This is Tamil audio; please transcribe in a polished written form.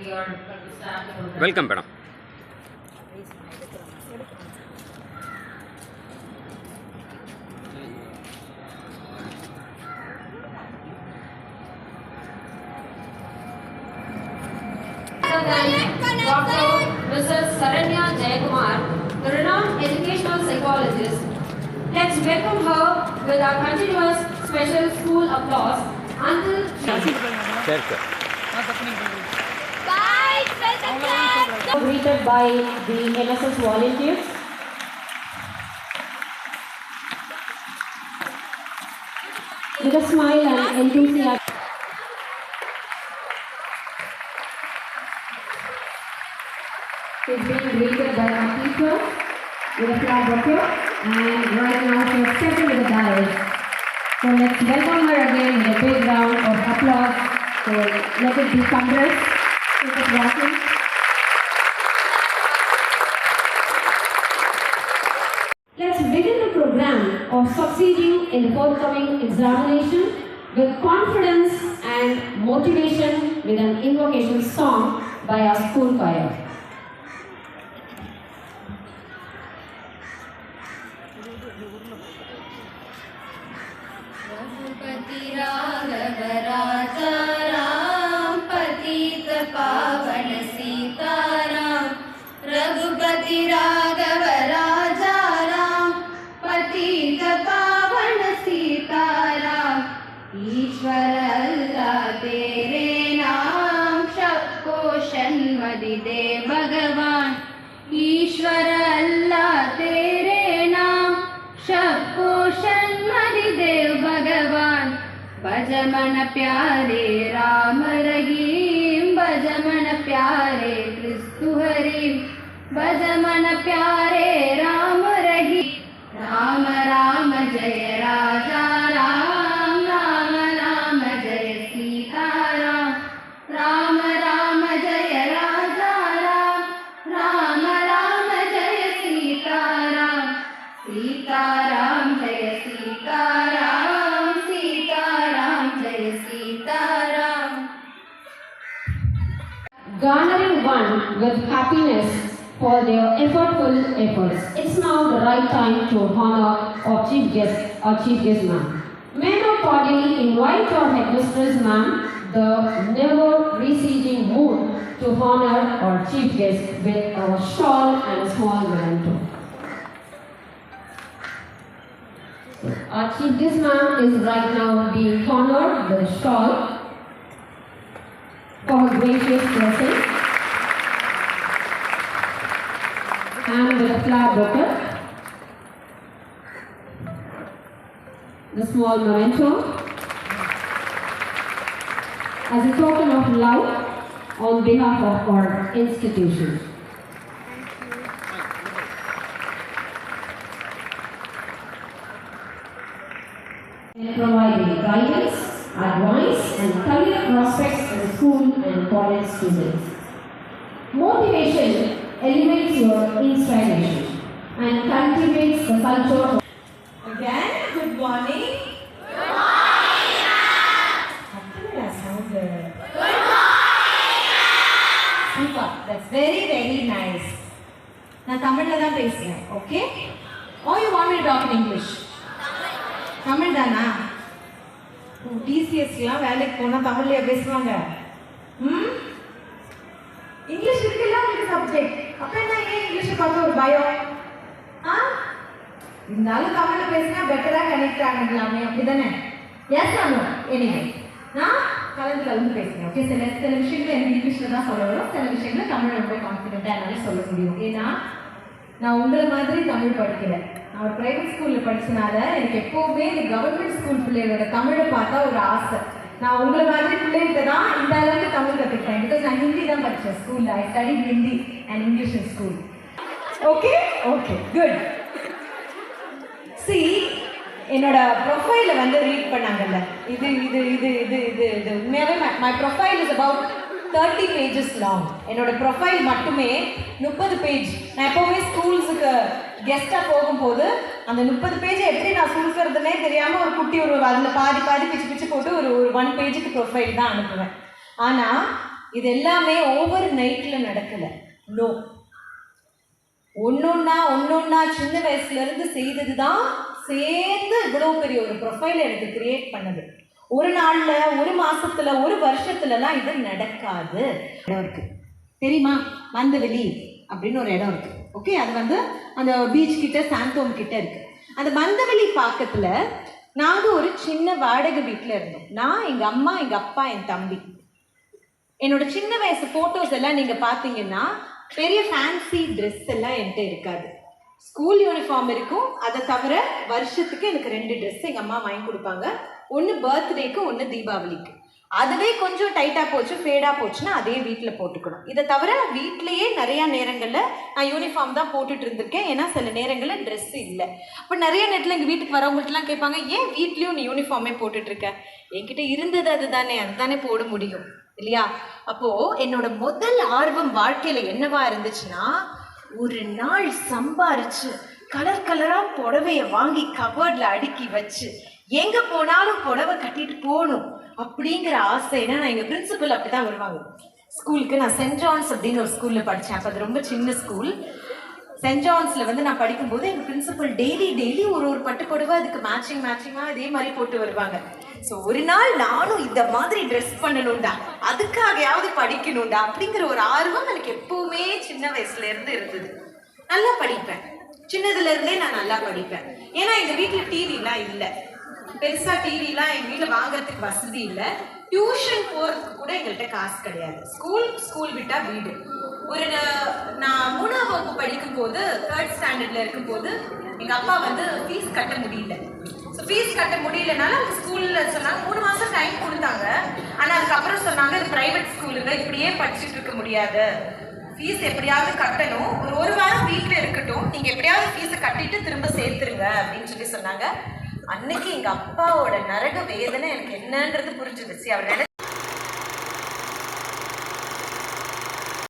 Welcome, madam. Dr. Mrs. Saranya Jayakumar, the renowned educational psychologist. Let's welcome her with our continuous special school applause until greeted by the NSS volunteers. With a smile and enthusiasm. Is being greeted by our teacher with a flag bouquet, and right now she is stepping to the dais. So let's welcome her again with a big round of applause. So let it be compressed. Keep it rocking. Let's begin the program of succeeding in the forthcoming examination with confidence and motivation with an invocation song by our school choir. Raghupati Raghav राजा राम पतित पावन सीताराम। रघुपति राघव राजा राम पतित पावन सीताराम। ईश्वर अल्लाह तेरे नाम सबको सन्मति दे भगवान। ईश्वर अल्लाह तेरे नाम सबको सन्मति दे भगवान। भज मन प्यारे राम रहीम, भज मन प्यारे क्रिस्तु हरीम। भज मन प्यारे राम रहीम। राम राम जय राजा राम, राम राम जय सीताराम। राम राम जय राजा राम, राम राम जय सीताराम। सीताराम जय सीताराम, सीताराम जय Sitaram. Garnering one with happiness for their effortful efforts. It's now the right time to honor our chief guest ma'am. May I cordially invite our headmistress ma'am, the never receding mood, to honor our chief guest with a shawl and a small memento. Our chief guest ma'am is right now being honored with a shawl for her gracious presence and with a flag bouquet, the small memento as a token of love on behalf of our institution. In providing guidance, advice and career prospects as school and college students. Motivation elevates your inspiration and cultivates the culture of Again, good morning. Good morning, ma'am. Sound good. Good morning, ma'am. Super. That's very, very nice. நான் தமிழ்ல தான் பேசுறேன். Okay? Or you want me to talk in English? Tamil தானா? டிசிஎஸ்லாம் வேலைக்கு போனால் தமிழ்லையா பேசுவாங்க? இங்கிலீஷ் இருக்குல்ல உங்களுக்கு சப்ஜெக்ட். அப்புறம் என்ன ஏன் இங்கிலீஷை பார்த்து ஒரு பயம்? இருந்தாலும் தமிழ்ல பேசினா பெட்டரா கனெக்ட் ஆகலாமே, அப்படிதானே? எஸ் ஆனோ? எனிவே நான் கலந்து பேசுறேன். ஓகே, சில விஷயங்கள் எனக்கு இங்கிலீஷ்ல தான் சொல்ல வரும், சில விஷயங்கள் தமிழ் ரொம்ப கான்ஃபிடென்ட்டா என்னால் சொல்ல முடியும். ஏன்னா நான் உங்களை மாதிரி தமிழ் படிக்கிறேன். நான் ஒரு ப்ரைவேட் ஸ்கூலில் படிச்சனால எனக்கு எப்போவுமே இந்த கவர்மெண்ட் ஸ்கூல் பிள்ளைகளோட தமிழை பார்த்தா ஒரு ஆசை. நான் உங்களை மாதிரி பிள்ளைகிட்ட தான் இந்த அளவுக்கு தமிழ் கற்றுக்கிட்டேன். பிகாஸ் நான் ஹிந்தி தான் படித்தேன் ஸ்கூலில். ஐ study Hindi and English in school. Okay okay good. C என்னோட ப்ரொஃபைலை வந்து ரீட் பண்ணாங்கல்ல, இது இது இது இது இது இது உண்மையாகவே my profile is about 30 pages long. என்னோட ப்ரொஃபைல் மட்டுமே 30 பேஜ். நான் எப்போவுமே ஸ்கூல்ஸுக்கு கெஸ்ட்டாக போகும்போது அந்த 30 பேஜை எப்படி நான் சுருக்கிறதுனே தெரியாமல் ஒரு குட்டி ஒரு அதில் பாதி பிச்சு போட்டு ஒரு 1 பேஜுக்கு ப்ரொஃபைல் தான் அனுப்புவேன். ஆனால் இது எல்லாமே ஓவர் நைட்டில் நடக்கலை. நோ, ஒன்னொன்னா சின்ன வயசுலேருந்து செய்தது தான் சேர்ந்து இவ்வளோ பெரிய ஒரு ப்ரொஃபைல் எனக்கு கிரியேட் பண்ணது. ஒரு நாளில், ஒரு மாதத்தில், ஒரு வருஷத்துலலாம் இது நடக்காது. இடம் இருக்குது தெரியுமா? மந்தவெளி அப்படின்னு ஒரு இடம் இருக்குது. ஓகே, அது அந்த பீச் கிட்ட, சாந்தோம் கிட்ட இருக்குது. அந்த மந்தவெளி பக்கத்தில் நாங்கள் ஒரு சின்ன வாடகை வீட்டில் இருந்தோம். நான், எங்கள் அம்மா, எங்கள் அப்பா, என் தம்பி. என்னோட சின்ன வயசு ஃபோட்டோஸ் எல்லாம் நீங்கள் பார்த்தீங்கன்னா பெரிய ஃபேன்சி ட்ரெஸ் எல்லாம் என்கிட்ட இருக்காது. ஸ்கூல் யூனிஃபார்ம் இருக்கும். அதை தவிர வருஷத்துக்கு எனக்கு 2 ட்ரெஸ் எங்கள் அம்மா வாங்கி கொடுப்பாங்க. ஒன்று பர்த்டேக்கு, ஒன்று தீபாவளிக்கு. அதுவே கொஞ்சம் டைட்டாக போச்சு, ஃபேடாக போச்சுன்னா அதே வீட்டில் போட்டுக்கணும். இதை தவிர வீட்லேயே நிறையா நேரங்களில் நான் யூனிஃபார்ம் தான் போட்டுட்டு இருந்திருக்கேன். ஏன்னா சில நேரங்களில் ட்ரெஸ் இல்லை. அப்போ நிறைய நேரத்தில் எங்கள் வீட்டுக்கு வரவங்கள்ட்டலாம் கேட்பாங்க, ஏன் வீட்லேயும் நீ யூனிஃபார்மே போட்டுட்ருக்க? என்கிட்ட இருந்தது அதுதானே போட முடியும் இல்லையா? அப்போது என்னோட முதல் ஆர்வம் வாழ்க்கையில் என்னவா இருந்துச்சுன்னா, ஒரு நாள் சம்பாரிச்சு கலர் கலராக புடவையை வாங்கி கபோர்டில் அடுக்கி வச்சு எங்கே போனாலும் புடவை கட்டிட்டு போகணும் அப்படிங்கிற ஆசைன்னா, நான் எங்கள் பிரின்சிபல் அப்படி தான் வருவாங்க ஸ்கூலுக்கு. நான் சென்ட் ஜான்ஸ் அப்படின்னு ஒரு ஸ்கூலில் படித்தேன். அப்போ அது ரொம்ப சின்ன ஸ்கூல். சென்ட் ஜான்ஸில் நான் படிக்கும்போது எங்கள் பிரின்சிபல் டெய்லி ஒரு பட்டு புடவை அதுக்கு மேட்சிங்காக இதே மாதிரி போட்டு வருவாங்க. ஸோ ஒரு நாள் நானும் இந்த மாதிரி ட்ரெஸ் பண்ணணும்டா, அதுக்காகையாவது படிக்கணும்டா அப்படிங்கிற ஒரு ஆர்வம் எனக்கு எப்போவுமே சின்ன வயசுலேருந்து இருந்தது. நல்லா படிப்பேன், சின்னதுலேருந்தே நான் நல்லா படிப்பேன். ஏன்னா எங்கள் வீட்டில் டிவிலாம் இல்லை, பெருசாக டிவிலாம் எங்கள் வீட்டில் வாங்குறதுக்கு வசதி இல்லை. டியூஷன் போகிறதுக்கு கூட எங்கள்கிட்ட காசு கிடையாது. ஸ்கூல் விட்டால் வீடு. நான் 3ஆம் வகுப்பு படிக்கும்போது, 3rd ஸ்டாண்டர்டில் இருக்கும்போது எங்கள் அப்பா ஃபீஸ் கட்ட முடியல. ஸோ ஃபீஸ் கட்ட முடியலனால அந்த ஸ்கூலில் சொன்னாங்க 3 மாதம் டைம் கொடுத்தாங்க. ஆனால் அதுக்கப்புறம் சொன்னாங்க, இது ப்ரைவேட் ஸ்கூலுங்க, இப்படியே படிச்சுட்டு இருக்க முடியாது, ஃபீஸ் எப்படியாவது கட்டணும், ஒரு வாரம் வீட்டில் இருக்கட்டும், நீங்கள் எப்படியாவது ஃபீஸை கட்டிட்டு திரும்ப சேர்த்துருங்க அப்படின்னு சொன்னாங்க. அன்னைக்கு எங்கள் அப்பாவோட நரக வேதனை எனக்கு என்னன்றது புரிஞ்சுடுச்சு. அவர்